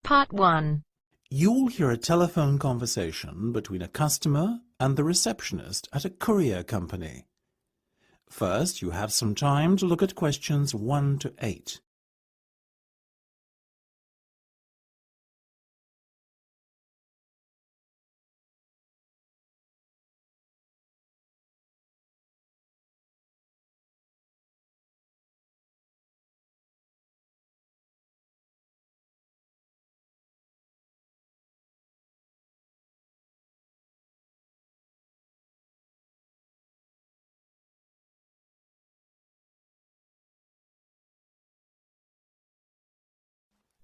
Part 1. You'll hear a telephone conversation between a customer and the receptionist at a courier company. First, you have some time to look at questions 1 to 8.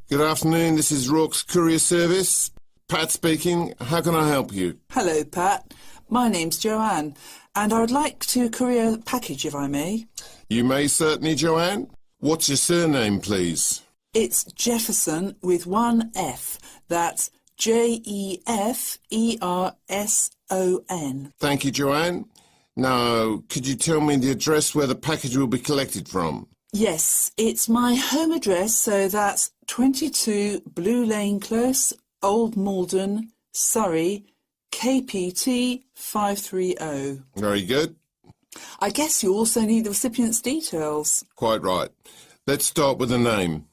Good afternoon, this is Rourke's Courier Service. Pat speaking. How can I help you? Hello, Pat. My name's Joanne, and I would like to courier a package, if I may. You may certainly, Joanne. What's your surname, please? It's Jefferson with one F. That's Jefferson. Thank you, Joanne. Now, could you tell me the address where the package will be collected from? Yes, it's my home address, so that's 22 Blue Lane Close, Old Malden, Surrey, KPT 530. Very good. I guess you also need the recipient's details. Quite right. Let's start with the name.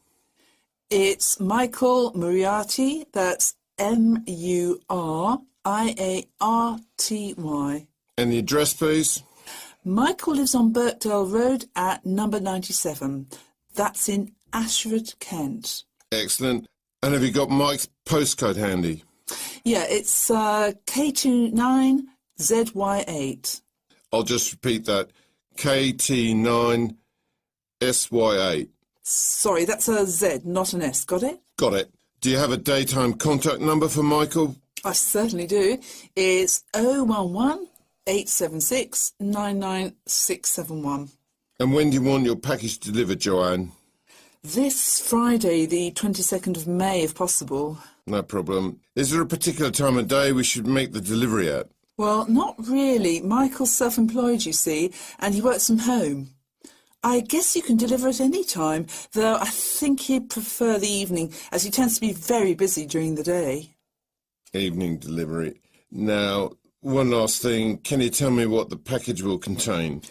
It's Michael Muriarty, that's Muriarty. And the address, please? Michael lives on Birkdale Road at number 97. That's in Ashford, Kent. Excellent. And have you got Mike's postcode handy? Yeah, it's K29ZY8. I'll just repeat that. KT9SY8. Sorry, that's a Z, not an S. Got it? Got it. Do you have a daytime contact number for Michael? I certainly do. It's 011-876-99671. And when do you want your package delivered, Joanne? This Friday, the 22nd of May, if possible. No problem. Is there a particular time of day we should make the delivery at? Well, not really. Michael's self-employed, you see, and he works from home. I guess you can deliver at any time, though I think he'd prefer the evening, as he tends to be very busy during the day. Evening delivery. Now, one last thing. Can you tell me what the package will contain?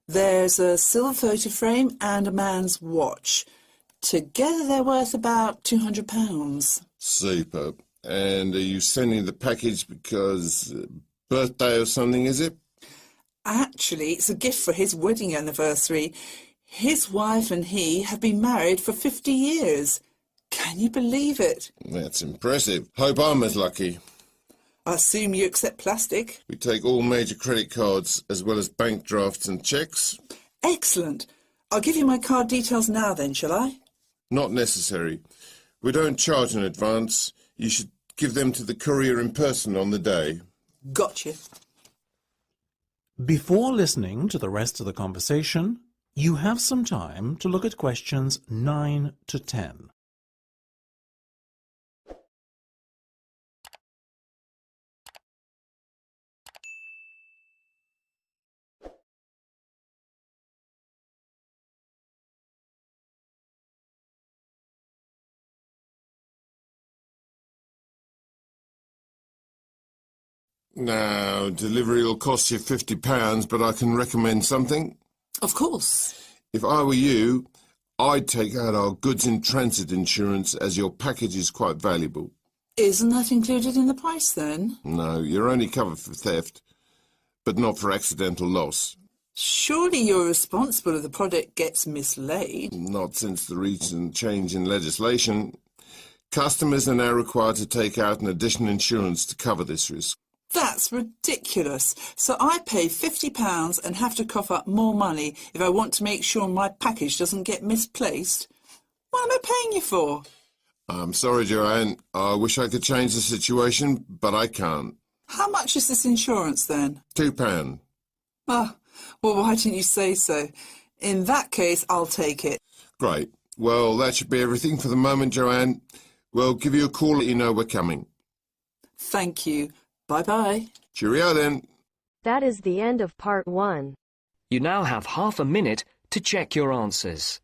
There's a silver photo frame and a man's watch. Together they're worth about £200. Super. And are you sending the package because birthday or something, is it? Actually, it's a gift for his wedding anniversary. His wife and he have been married for 50 years. Can you believe it? That's impressive. Hope I'm as lucky. I assume you accept plastic? We take all major credit cards as well as bank drafts and cheques. Excellent. I'll give you my card details now then, shall I? Not necessary. We don't charge in advance. You should give them to the courier in person on the day. Gotcha. Before listening to the rest of the conversation, you have some time to look at questions 9 to 10. Now, delivery will cost you £50, but I can recommend something. Of course. If I were you, I'd take out our goods in transit insurance as your package is quite valuable. Isn't that included in the price then? No, you're only covered for theft, but not for accidental loss. Surely you're responsible if the product gets mislaid. Not since the recent change in legislation. Customers are now required to take out an additional insurance to cover this risk. That's ridiculous. So I pay £50 and have to cough up more money if I want to make sure my package doesn't get misplaced? What am I paying you for? I'm sorry, Joanne. I wish I could change the situation, but I can't. How much is this insurance then? £2. Ah, well, why didn't you say so? In that case, I'll take it. Great. Well, that should be everything for the moment, Joanne. We'll give you a call, let you know we're coming. Thank you. Bye-bye. Cheerio then. That is the end of Part 1. You now have half a minute to check your answers.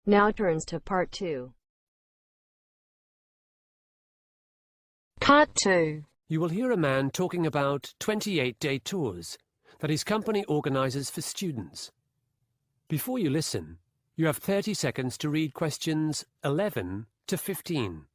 Now turns to part 2. Part 2. You will hear a man talking about 28-day tours that his company organizes for students. Before you listen, you have 30 seconds to read questions 11 to 15.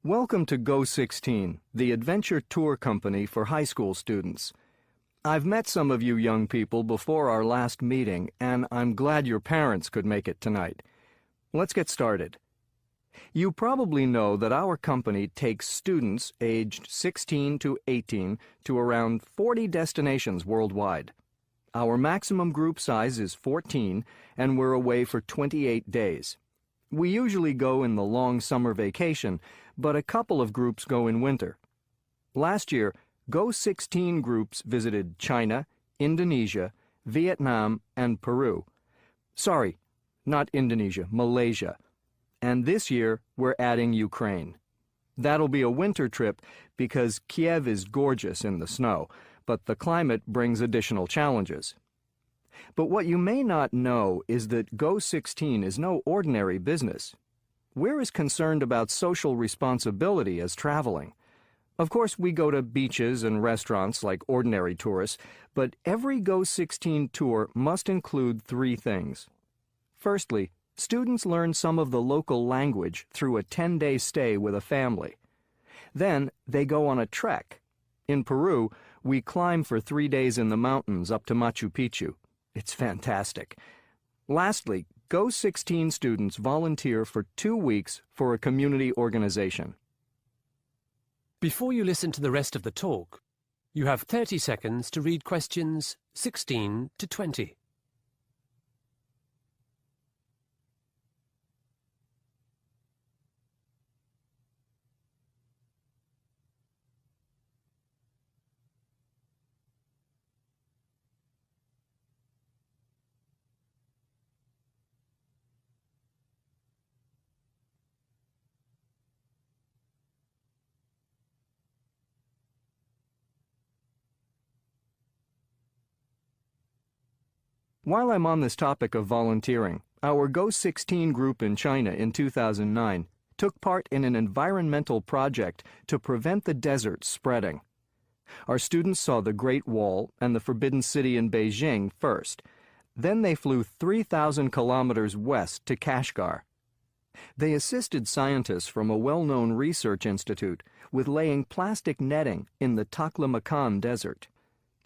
Welcome to Go16, the adventure tour company for high school students. I've met some of you young people before our last meeting, and I'm glad your parents could make it tonight. Let's get started. You probably know that our company takes students aged 16 to 18 to around 40 destinations worldwide. Our maximum group size is 14, and we're away for 28 days. We usually go in the long summer vacation, but a couple of groups go in winter. Last year, Go16 groups visited China, Indonesia, Vietnam, and Peru. Sorry, not Indonesia, Malaysia. And this year, we're adding Ukraine. That'll be a winter trip because Kiev is gorgeous in the snow, but the climate brings additional challenges. But what you may not know is that Go16 is no ordinary business. We're as concerned about social responsibility as traveling. Of course, we go to beaches and restaurants like ordinary tourists, but every Go16 tour must include 3 things. Firstly, students learn some of the local language through a 10-day stay with a family. Then, they go on a trek. In Peru, we climb for 3 days in the mountains up to Machu Picchu. It's fantastic. Lastly, Go16 students volunteer for 2 weeks for a community organization. Before you listen to the rest of the talk, you have 30 seconds to read questions 16 to 20. While I'm on this topic of volunteering, our Go16 group in China in 2009 took part in an environmental project to prevent the desert spreading. Our students saw the Great Wall and the Forbidden City in Beijing first. Then they flew 3,000 kilometers west to Kashgar. They assisted scientists from a well-known research institute with laying plastic netting in the Taklamakan Desert.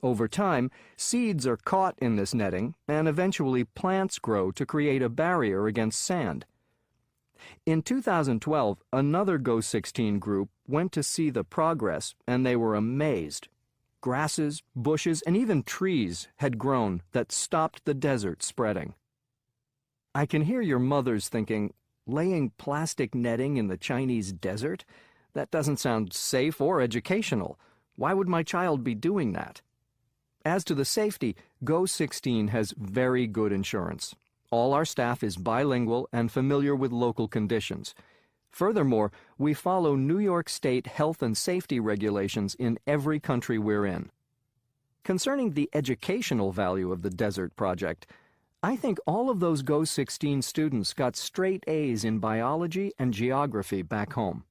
Over time, seeds are caught in this netting, and eventually plants grow to create a barrier against sand. In 2012, another Go16 group went to see the progress, and they were amazed. Grasses, bushes, and even trees had grown that stopped the desert spreading. I can hear your mothers thinking, laying plastic netting in the Chinese desert? That doesn't sound safe or educational. Why would my child be doing that? As to the safety, Go16 has very good insurance. All our staff is bilingual and familiar with local conditions. Furthermore, we follow New York State health and safety regulations in every country we're in. Concerning the educational value of the Desert Project, I think all of those Go16 students got straight A's in biology and geography back home.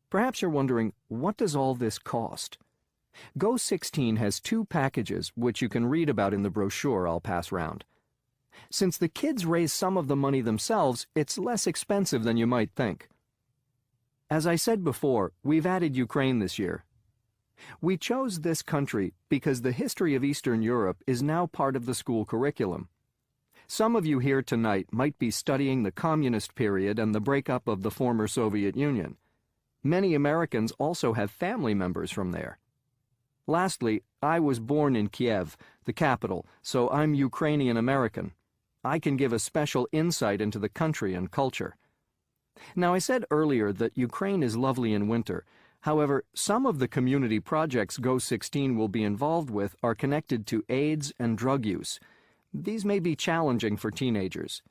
Perhaps you're wondering, what does all this cost? Go16 has 2 packages which you can read about in the brochure I'll pass round. Since the kids raise some of the money themselves, it's less expensive than you might think. As I said before, we've added Ukraine this year. We chose this country because the history of Eastern Europe is now part of the school curriculum. Some of you here tonight might be studying the communist period and the breakup of the former Soviet Union. Many Americans also have family members from there. Lastly, I was born in Kiev, the capital, so I'm Ukrainian American. I can give a special insight into the country and culture. Now, I said earlier that Ukraine is lovely in winter. However, some of the community projects Go16 will be involved with are connected to AIDS and drug use. These may be challenging for teenagers.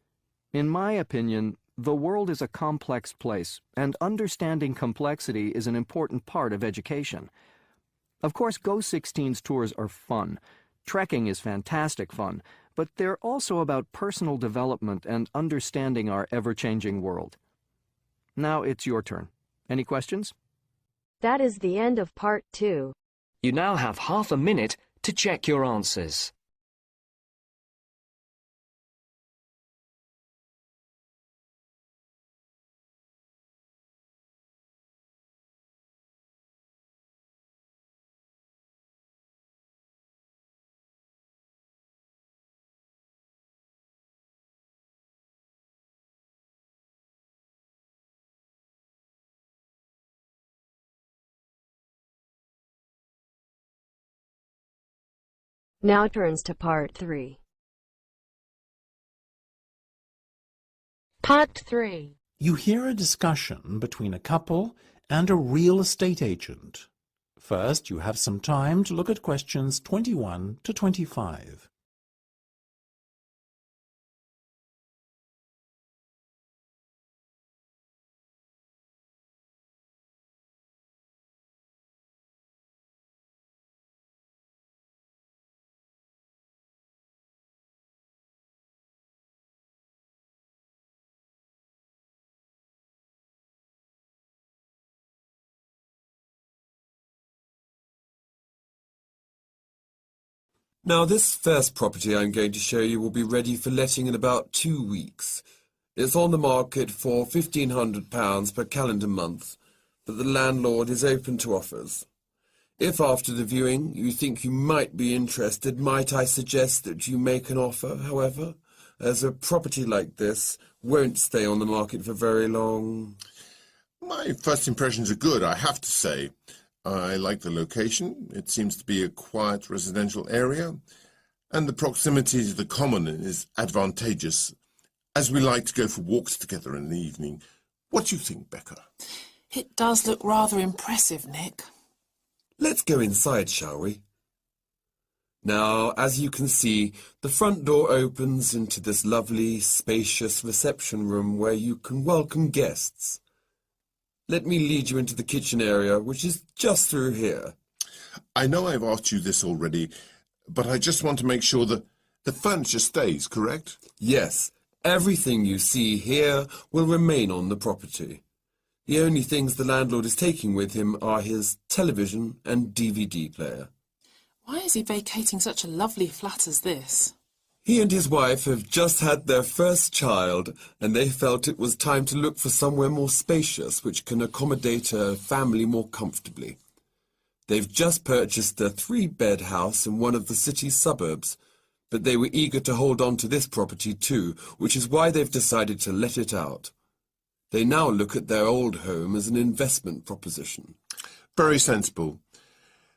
In my opinion, the world is a complex place, and understanding complexity is an important part of education. Of course, Go16's tours are fun. Trekking is fantastic fun, but they're also about personal development and understanding our ever-changing world. Now it's your turn. Any questions? That is the end of part 2. You now have half a minute to check your answers. Now turns to part 3. Part 3. You hear a discussion between a couple and a real estate agent. First, you have some time to look at questions 21 to 25. Now, this first property I'm going to show you will be ready for letting in about 2 weeks. It's on the market for £1,500 per calendar month, but the landlord is open to offers. If after the viewing you think you might be interested, might I suggest that you make an offer, however, as a property like this won't stay on the market for very long? My first impressions are good, I have to say. I like the location. It seems to be a quiet residential area, and the proximity to the common is advantageous, as we like to go for walks together in the evening. What do you think, Becca? It does look rather impressive, Nick. Let's go inside, shall we? Now, as you can see, the front door opens into this lovely, spacious reception room where you can welcome guests. Let me lead you into the kitchen area, which is just through here. I know I've asked you this already, but I just want to make sure that the furniture stays, correct? Yes, everything you see here will remain on the property. The only things the landlord is taking with him are his television and DVD player. Why is he vacating such a lovely flat as this? He and his wife have just had their first child, and they felt it was time to look for somewhere more spacious which can accommodate a family more comfortably. They've just purchased a 3-bed house in one of the city's suburbs, but they were eager to hold on to this property too, which is why they've decided to let it out. They now look at their old home as an investment proposition. Very sensible.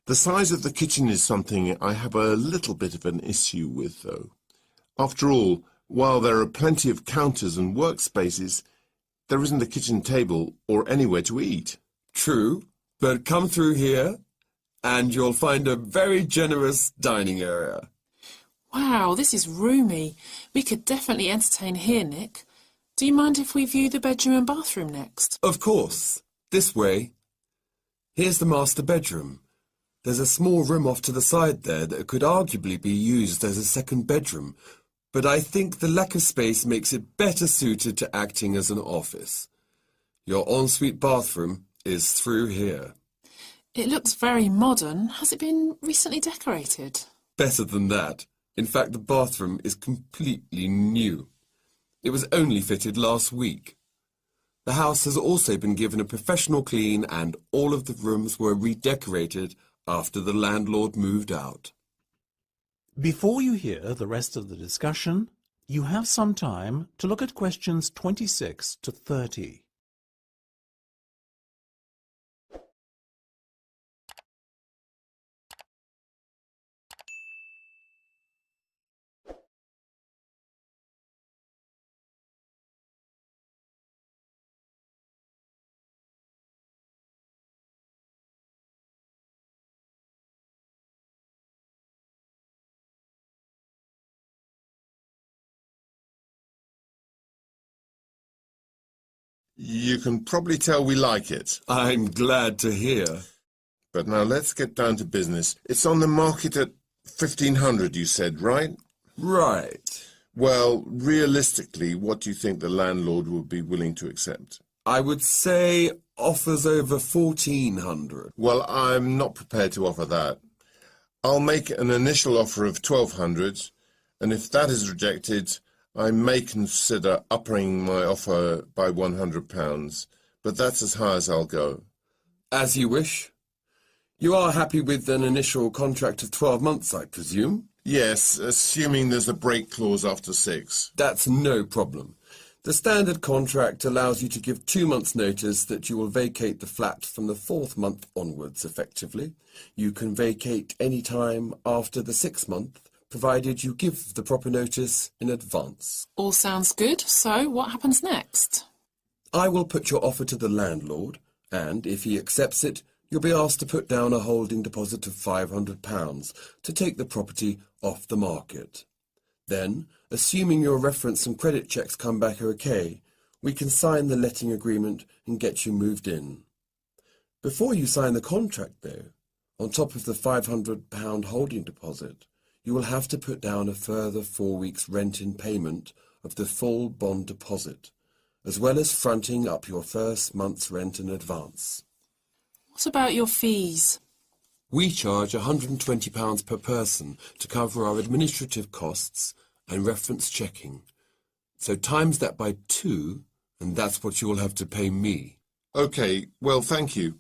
The size of the kitchen is something I have a little bit of an issue with, though. After all, while there are plenty of counters and workspaces, there isn't a kitchen table or anywhere to eat. True, but come through here and you'll find a very generous dining area. Wow, this is roomy. We could definitely entertain here, Nick. Do you mind if we view the bedroom and bathroom next? Of course. This way. Here's the master bedroom. There's a small room off to the side there that could arguably be used as a second bedroom, but I think the lack of space makes it better suited to acting as an office. Your ensuite bathroom is through here. It looks very modern. Has it been recently decorated? Better than that. In fact, the bathroom is completely new. It was only fitted last week. The house has also been given a professional clean, and all of the rooms were redecorated after the landlord moved out. Before you hear the rest of the discussion, you have some time to look at questions 26 to 30. You can probably tell we like it. I'm glad to hear. But now let's get down to business. It's on the market at 1,500, you said, right? Right. Well, realistically, what do you think the landlord would be willing to accept? I would say offers over 1,400. Well, I'm not prepared to offer that. I'll make an initial offer of 1,200, and if that is rejected, I may consider upping my offer by £100, but that's as high as I'll go. As you wish. You are happy with an initial contract of 12 months, I presume? Yes, assuming there's a break clause after 6. That's no problem. The standard contract allows you to give 2 months' notice that you will vacate the flat from the 4th month onwards, effectively. You can vacate any time after the 6th month, provided you give the proper notice in advance. All sounds good. So, what happens next? I will put your offer to the landlord, and if he accepts it, you'll be asked to put down a holding deposit of £500 to take the property off the market. Then, assuming your reference and credit checks come back okay, we can sign the letting agreement and get you moved in. Before you sign the contract, though, on top of the £500 holding deposit, you will have to put down a further 4 weeks' rent in payment of the full bond deposit, as well as fronting up your first month's rent in advance. What about your fees? We charge £120 per person to cover our administrative costs and reference checking. So times that by 2, and that's what you'll have to pay me. OK, well, thank you.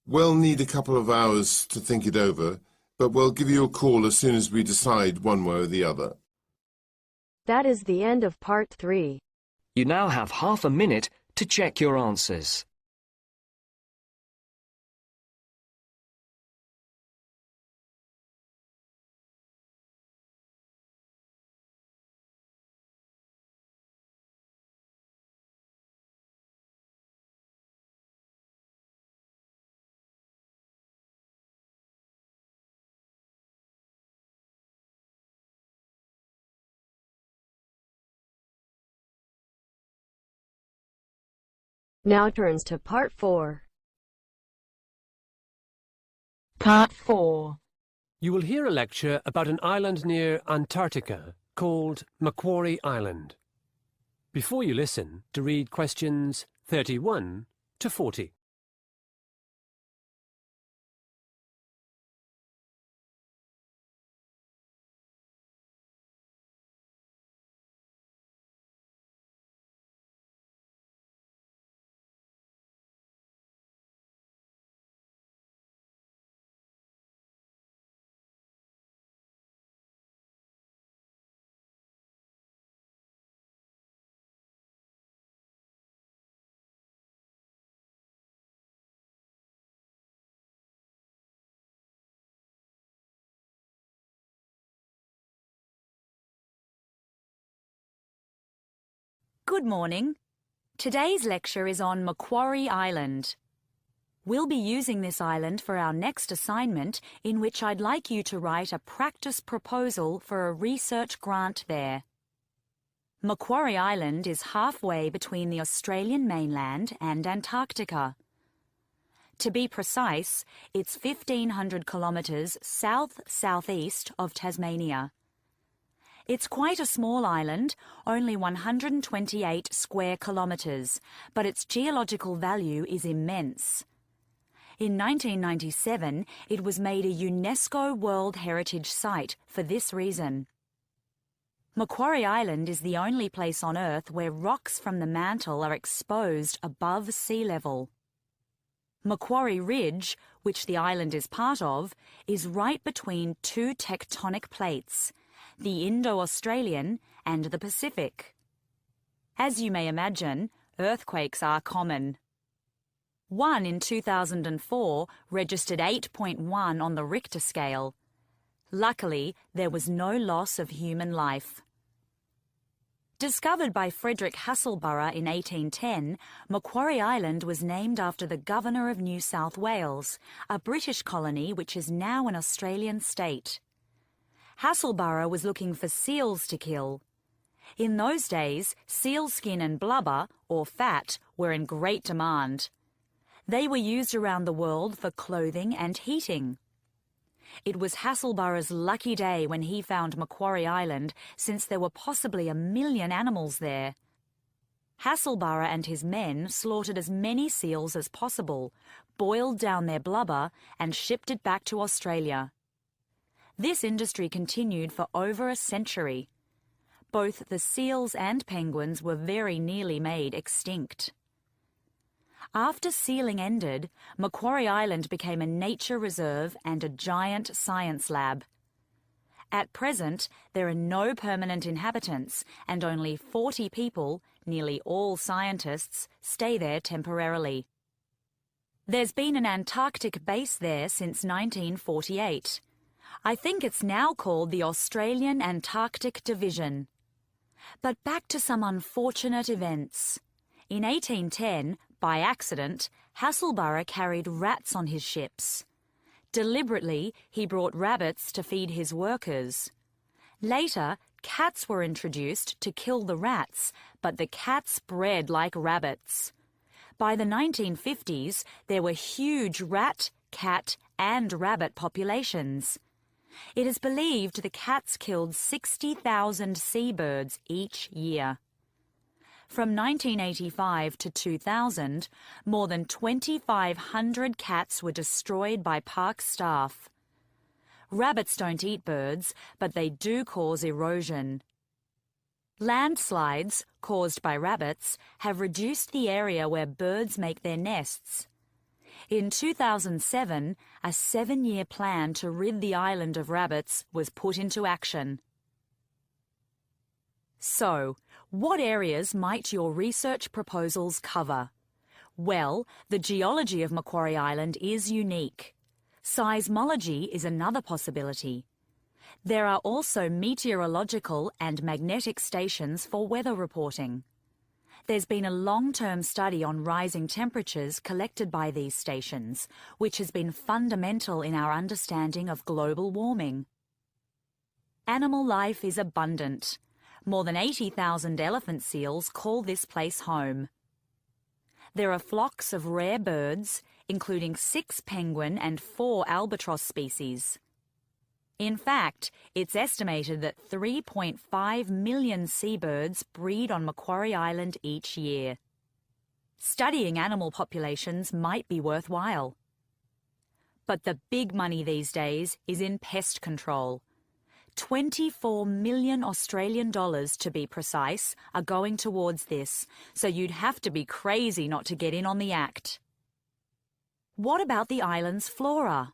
We'll need a couple of hours to think it over, but we'll give you a call as soon as we decide one way or the other. That is the end of part 3. You now have half a minute to check your answers. Now turns to part 4. Part 4. You will hear a lecture about an island near Antarctica called Macquarie Island. Before you listen, to read questions 31 to 40. Good morning. Today's lecture is on Macquarie Island. We'll be using this island for our next assignment, in which I'd like you to write a practice proposal for a research grant there. Macquarie Island is halfway between the Australian mainland and Antarctica. To be precise, it's 1,500 kilometres south-southeast of Tasmania. It's quite a small island, only 128 square kilometres, but its geological value is immense. In 1997, it was made a UNESCO World Heritage Site for this reason. Macquarie Island is the only place on Earth where rocks from the mantle are exposed above sea level. Macquarie Ridge, which the island is part of, is right between 2 tectonic plates, the Indo-Australian and the Pacific. As you may imagine, earthquakes are common. One in 2004 registered 8.1 on the Richter scale. Luckily, there was no loss of human life. Discovered by Frederick Hasselburgh in 1810, Macquarie Island was named after the Governor of New South Wales, a British colony which is now an Australian state. Hasselburgh was looking for seals to kill. In those days, seal skin and blubber, or fat, were in great demand. They were used around the world for clothing and heating. It was Hasselborough's lucky day when he found Macquarie Island, since there were possibly 1 million animals there. Hasselborough and his men slaughtered as many seals as possible, boiled down their blubber, and shipped it back to Australia. This industry continued for over a century. Both the seals and penguins were very nearly made extinct. After sealing ended, Macquarie Island became a nature reserve and a giant science lab. At present, there are no permanent inhabitants, and only 40 people, nearly all scientists, stay there temporarily. There's been an Antarctic base there since 1948. I think it's now called the Australian Antarctic Division. But back to some unfortunate events. In 1810, by accident, Hasselborough carried rats on his ships. Deliberately, he brought rabbits to feed his workers. Later, cats were introduced to kill the rats, but the cats bred like rabbits. By the 1950s, there were huge rat, cat, and rabbit populations. It is believed the cats killed 60,000 seabirds each year. From 1985 to 2000, more than 2,500 cats were destroyed by park staff. Rabbits don't eat birds, but they do cause erosion. Landslides, caused by rabbits, have reduced the area where birds make their nests. In 2007, a 7-year plan to rid the island of rabbits was put into action. So, what areas might your research proposals cover? Well, the geology of Macquarie Island is unique. Seismology is another possibility. There are also meteorological and magnetic stations for weather reporting. There's been a long-term study on rising temperatures collected by these stations, which has been fundamental in our understanding of global warming. Animal life is abundant. More than 80,000 elephant seals call this place home. There are flocks of rare birds, including 6 penguin and 4 albatross species. In fact, it's estimated that 3.5 million seabirds breed on Macquarie Island each year. Studying animal populations might be worthwhile. But the big money these days is in pest control. 24 million Australian dollars, to be precise, are going towards this, so you'd have to be crazy not to get in on the act. What about the island's flora?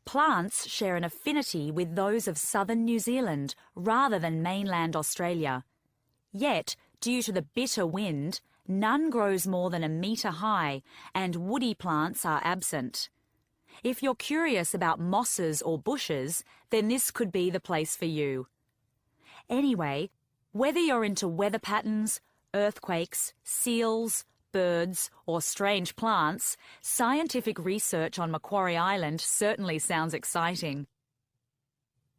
Plants share an affinity with those of southern New Zealand rather than mainland Australia. Yet, due to the bitter wind, none grows more than 1 metre high, and woody plants are absent. If you're curious about mosses or bushes, then this could be the place for you. Anyway, whether you're into weather patterns, earthquakes, seals, birds, or strange plants, scientific research on Macquarie Island certainly sounds exciting.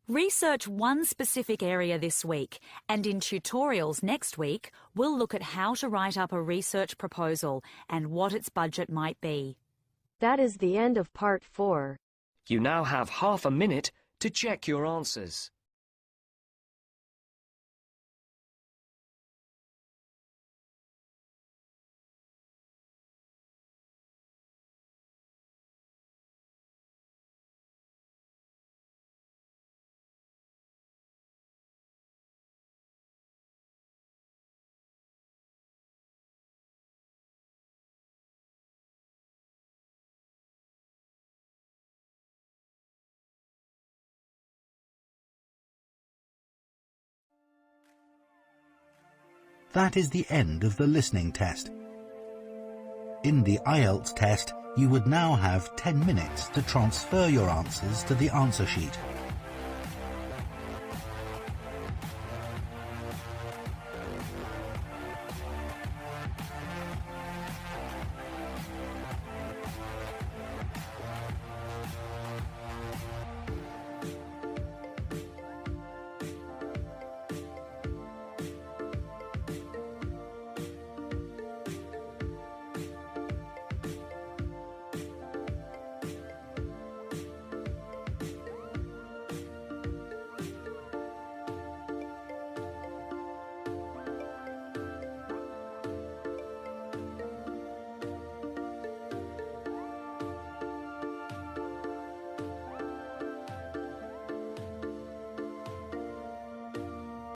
Research one specific area this week, and in tutorials next week, we'll look at how to write up a research proposal and what its budget might be. That is the end of part 4. You now have half a minute to check your answers. That is the end of the listening test. In the IELTS test, you would now have 10 minutes to transfer your answers to the answer sheet.